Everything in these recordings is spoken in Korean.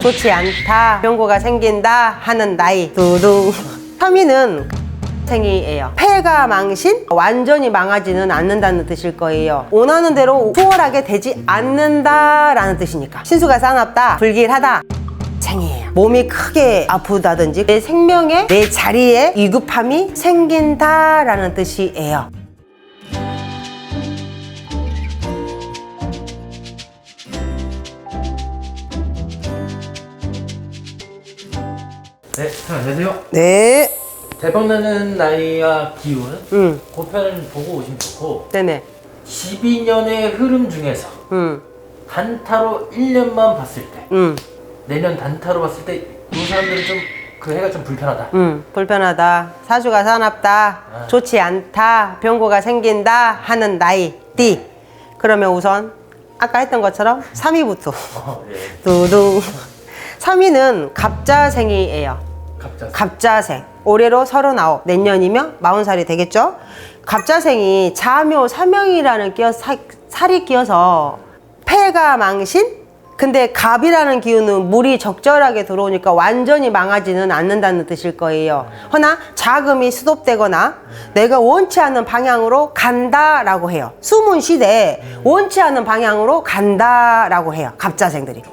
좋지 않다, 병고가 생긴다 하는 나이. 두둥. 3위는 생이에요. 폐가 망신, 완전히 망하지는 않는다는 뜻일 거예요. 원하는 대로 수월하게 되지 않는다라는 뜻이니까. 신수가 사납다, 불길하다. 생이에요. 몸이 크게 아프다든지 내 생명에, 내 자리에 위급함이 생긴다라는 뜻이에요. 네, 안녕하세요. 네. 대박나는 나이와 기운 그 편을 보고 오시면 좋고, 네네. 12년의 흐름 중에서 단타로 1년만 봤을 때, 내년 단타로 봤을 때 이 사람들은 좀 그 해가 좀 불편하다. 불편하다, 사주가 사납다, 좋지 않다, 병고가 생긴다 하는 나이. 띠. 그러면 우선 아까 했던 것처럼 3위부터. 예. 두둥. 3위는 갑자생이에요. 갑자생. 올해로 39, 내년이면 40살이 되겠죠? 갑자생이 자묘, 사명이라는 살이 끼어서 폐가 망신? 근데 갑이라는 기운은 물이 적절하게 들어오니까 완전히 망하지는 않는다는 뜻일 거예요. 허나 자금이 수독되거나 내가 원치 않는 방향으로 간다라고 해요. 숨은 시대에 원치 않는 방향으로 간다라고 해요. 갑자생들이.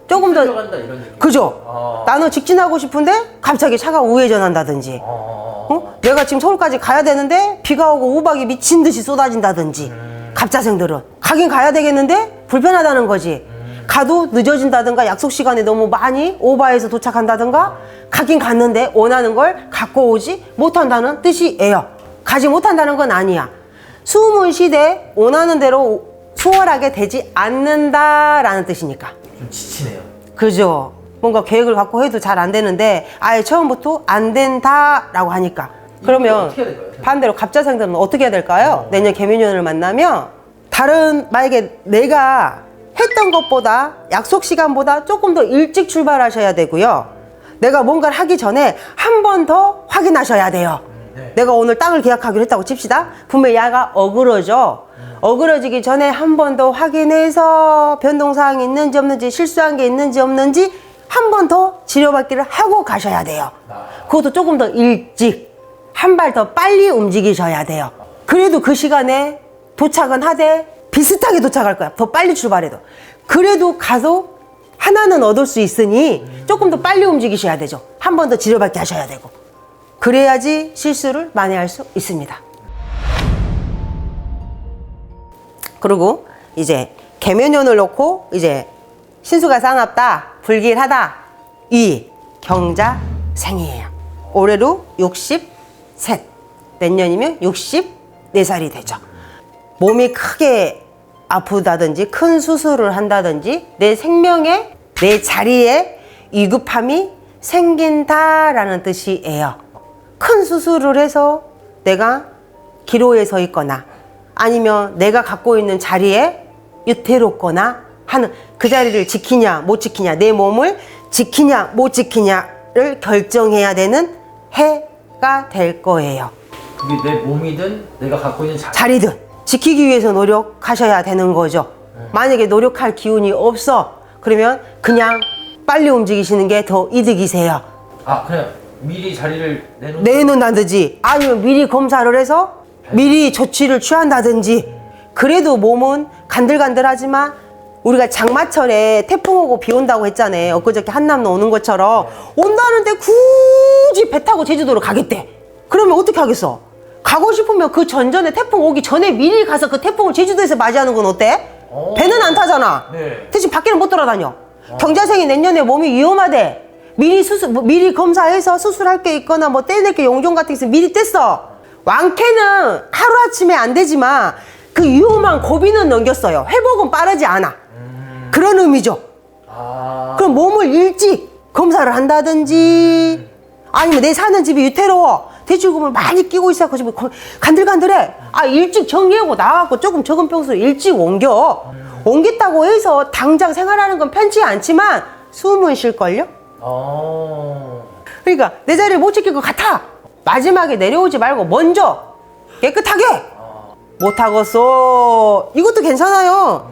조금 더 간다 이런 느낌. 그죠? 나는 직진하고 싶은데 갑자기 차가 우회전한다든지, 내가 지금 서울까지 가야 되는데 비가 오고 우박이 미친 듯이 쏟아진다든지. 갑자생들은 가긴 가야 되겠는데 불편하다는 거지. 가도 늦어진다든가, 약속 시간에 너무 많이 오버해서 도착한다든가, 가긴 갔는데 원하는 걸 갖고 오지 못한다는 뜻이에요. 가지 못한다는 건 아니야. 숨은 시대에 원하는 대로 수월하게 되지 않는다라는 뜻이니까. 좀 지치네요. 그죠? 뭔가 계획을 갖고 해도 잘 안 되는데 아예 처음부터 안 된다라고 하니까. 그러면 어떻게 해야 될까요? 반대로 갑자생들은 어떻게 해야 될까요? 내년 개묘년을 만나면 만약에 내가 했던 것보다, 약속 시간보다 조금 더 일찍 출발하셔야 되고요. 내가 뭔가를 하기 전에 한 번 더 확인하셔야 돼요. 내가 오늘 땅을 계약하기로 했다고 칩시다. 분명히 야가 어그러져. 어그러지기 전에 한 번 더 확인해서 변동사항이 있는지 없는지, 실수한 게 있는지 없는지 한 번 더 지려받기를 하고 가셔야 돼요. 그것도 조금 더 일찍, 한 발 더 빨리 움직이셔야 돼요. 그래도 그 시간에 도착은 하되 비슷하게 도착할 거야. 더 빨리 출발해도. 그래도 가서 하나는 얻을 수 있으니 조금 더 빨리 움직이셔야 되죠. 한 번 더 지려받기 하셔야 되고. 그래야지 실수를 만회할 수 있습니다. 그리고 이제 개묘년을 놓고 이제 신수가 사납다, 불길하다, 이 경자생이에요. 올해로 63, 내년이면 64살이 되죠. 몸이 크게 아프다든지 큰 수술을 한다든지 내 생명에, 내 자리에 위급함이 생긴다라는 뜻이에요. 큰 수술을 해서 내가 기로에 서 있거나 아니면 내가 갖고 있는 자리에 유태롭거나 하는, 그 자리를 지키냐 못 지키냐, 내 몸을 지키냐 못 지키냐를 결정해야 되는 해가 될 거예요. 그게 내 몸이든 내가 갖고 있는 자리든 지키기 위해서 노력하셔야 되는 거죠. 만약에 노력할 기운이 없어, 그러면 그냥 빨리 움직이시는 게 더 이득이세요. 그냥 미리 자리를 내놓는다든지 아니면 미리 검사를 해서 미리 조치를 취한다든지. 그래도 몸은 간들간들하지만 우리가 장마철에 태풍 오고 비 온다고 했잖아요. 엊그저께 한남로 오는 것처럼 온다는데 굳이 배 타고 제주도로 가겠대. 그러면 어떻게 하겠어? 가고 싶으면 그 전전에, 태풍 오기 전에 미리 가서 그 태풍을 제주도에서 맞이하는 건 어때? 배는 안 타잖아. 대신 밖에는 못 돌아다녀. 경자생이 내년에 몸이 위험하대. 미리 검사해서 수술할 게 있거나 뭐 떼낼 게 용종 같은 게 있으면 미리 뗐어. 왕쾌는 하루아침에 안 되지만 그 위험한 고비는 넘겼어요. 회복은 빠르지 않아. 그런 의미죠. 그럼 몸을 일찍 검사를 한다든지, 아니면 내 사는 집이 유태로워, 대출금을 많이 끼고 있어가지고 간들간들해. 일찍 정리하고 나와갖고 조금 적은 평수로 일찍 옮겼다고 해서 당장 생활하는 건 편치 않지만 숨은 쉴걸요? 그러니까 내 자리를 못 지킬 것 같아. 마지막에 내려오지 말고 먼저 깨끗하게. 못하겠어. 이것도 괜찮아요.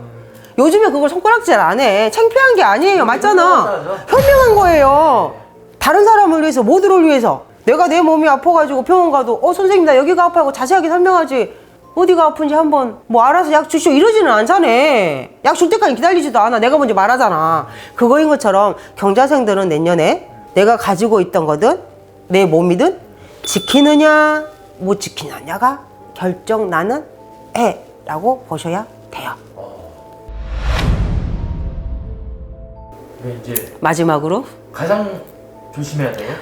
요즘에 그걸 손가락질 안 해. 창피한 게 아니에요. 맞잖아. 현명한 거예요. 다른 사람을 위해서, 모두를 위해서. 내가 내 몸이 아파가지고 병원 가도 선생님 나 여기가 아파하고 자세하게 설명하지. 어디가 아픈지 한번 뭐 알아서 약 주시오 이러지는 않잖아. 약 줄 때까지 기다리지도 않아. 내가 먼저 말하잖아. 그거인 것처럼 경자생들은 내년에 내가 가지고 있던 거든 내 몸이든 지키느냐 못 지키느냐가 결정 나는 해라고 보셔야 돼요. 네, 이제 마지막으로 가장 조심해야 돼요.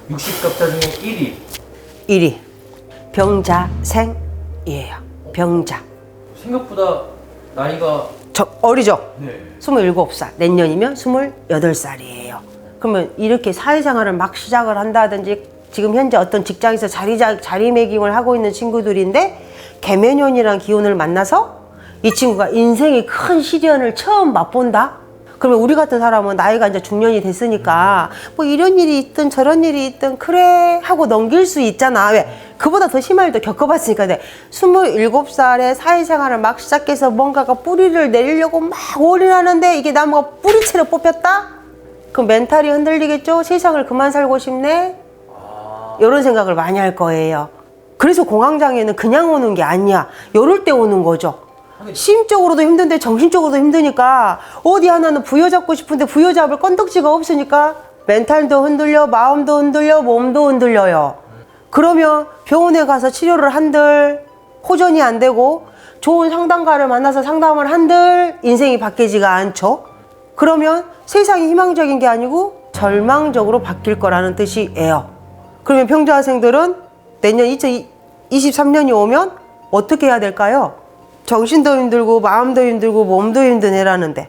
60갑자 중에 1위 병자생이에요. 병자. 생각보다 나이가 어리죠? 네. 27살. 내년이면 28살이에요. 그러면 이렇게 사회생활을 막 시작을 한다든지 지금 현재 어떤 직장에서 자리매김을 하고 있는 친구들인데 개묘년이라는 기운을 만나서 이 친구가 인생의 큰 시련을 처음 맛본다? 그러면 우리 같은 사람은 나이가 이제 중년이 됐으니까 뭐 이런 일이 있든 저런 일이 있든 그래 하고 넘길 수 있잖아. 왜? 그보다 더 심한 일도 겪어봤으니까. 근데 27살에 사회생활을 막 시작해서 뭔가가 뿌리를 내리려고 막 올인하는데 이게 나무가 뿌리채로 뽑혔다? 그럼 멘탈이 흔들리겠죠? 세상을 그만 살고 싶네? 이런 생각을 많이 할 거예요. 그래서 공황장애는 그냥 오는 게 아니야. 이럴 때 오는 거죠. 심적으로도 힘든데 정신적으로도 힘드니까 어디 하나는 부여잡고 싶은데 부여잡을 건덕지가 없으니까 멘탈도 흔들려, 마음도 흔들려, 몸도 흔들려요. 그러면 병원에 가서 치료를 한들 호전이 안 되고 좋은 상담가를 만나서 상담을 한들 인생이 바뀌지가 않죠. 그러면 세상이 희망적인 게 아니고 절망적으로 바뀔 거라는 뜻이에요. 그러면 병자생들은 내년 2023년이 오면 어떻게 해야 될까요? 정신도 힘들고 마음도 힘들고 몸도 힘든 해라는데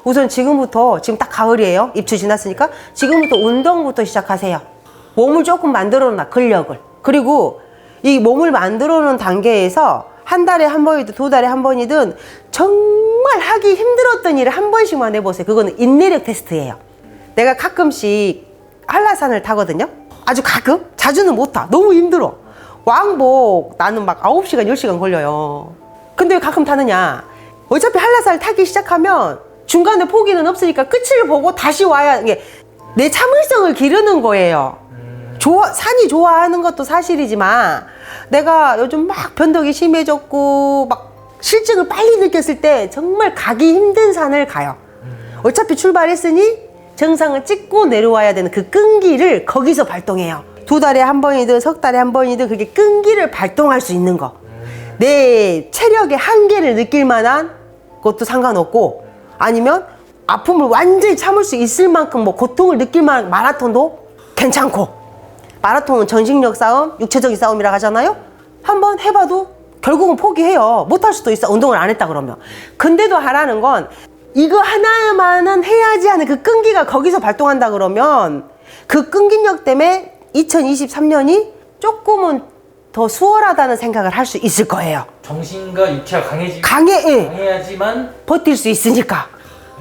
우선 지금부터, 지금 딱 가을이에요. 입추 지났으니까 지금부터 운동부터 시작하세요. 몸을 조금 만들어 놔, 근력을. 그리고 이 몸을 만들어 놓은 단계에서 한 달에 한 번이든 두 달에 한 번이든 정말 하기 힘들었던 일을 한 번씩만 해보세요. 그거는 인내력 테스트예요. 내가 가끔씩 한라산을 타거든요. 아주 가끔? 자주는 못 타. 너무 힘들어. 왕복 나는 막 9시간, 10시간 걸려요. 근데 왜 가끔 타느냐? 어차피 한라산을 타기 시작하면 중간에 포기는 없으니까 끝을 보고 다시 와야 이게 내 참을성을 기르는 거예요. 산이 좋아하는 것도 사실이지만 내가 요즘 막 변덕이 심해졌고 막 실증을 빨리 느꼈을 때 정말 가기 힘든 산을 가요. 어차피 출발했으니 정상을 찍고 내려와야 되는 그 끈기를 거기서 발동해요. 2달에 한 번이든 석 달에 한 번이든 그게 끈기를 발동할 수 있는 거. 내 체력의 한계를 느낄 만한 것도 상관없고 아니면 아픔을 완전히 참을 수 있을 만큼 뭐 고통을 느낄 만한 마라톤도 괜찮고 마라톤은 전신력 싸움, 육체적인 싸움이라 하잖아요. 한번 해봐도 결국은 포기해요. 못할 수도 있어. 운동을 안 했다 그러면. 근데도 하라는 건 이거 하나만은 해야지 하는 그 끈기가 거기서 발동한다 그러면 그 끈기력 때문에 2023년이 조금은 더 수월하다는 생각을 할 수 있을 거예요. 정신과 육체가 강해야지만 버틸 수 있으니까.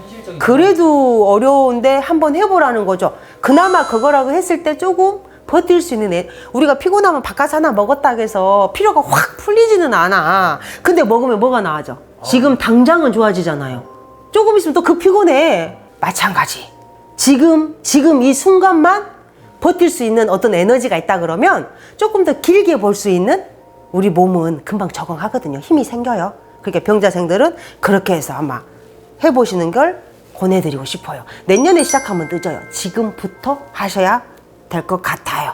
현실적인 그래도 어려운데 한번 해보라는 거죠. 그나마 그거라고 했을 때 조금 버틸 수 있는 우리가 피곤하면 바깥 하나 먹었다 해서 피로가 확 풀리지는 않아. 근데 먹으면 뭐가 나아져? 지금 당장은 좋아지잖아요. 조금 있으면 또 그 피곤해. 마찬가지. 지금 이 순간만 버틸 수 있는 어떤 에너지가 있다 그러면 조금 더 길게 볼 수 있는 우리 몸은 금방 적응하거든요. 힘이 생겨요. 그러니까 병자생들은 그렇게 해서 아마 해보시는 걸 권해드리고 싶어요. 내년에 시작하면 늦어요. 지금부터 하셔야 될 것 같아요.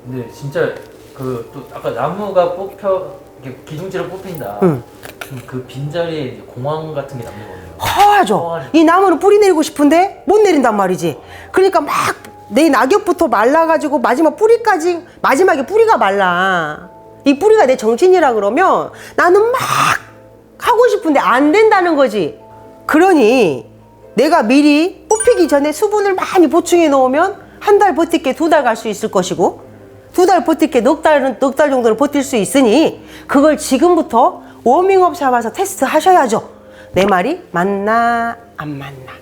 근데 진짜 그 또 아까 나무가 이렇게 기둥지로 뽑힌다. 그 빈자리에 이제 공황 같은 게 남는 거네요. 허하죠. 이 나무는 뿌리 내리고 싶은데 못 내린단 말이지. 그러니까 막 내 낙엽부터 말라가지고 마지막에 뿌리가 말라. 이 뿌리가 내 정신이라 그러면 나는 막 하고 싶은데 안 된다는 거지. 그러니 내가 미리 뽑히기 전에 수분을 많이 보충해 놓으면 한 달 버틸게 2달 갈 수 있을 것이고 2달 버틸게 넉 달 정도는 버틸 수 있으니 그걸 지금부터 워밍업 삼아서 테스트 하셔야죠. 내 말이 맞나 안 맞나.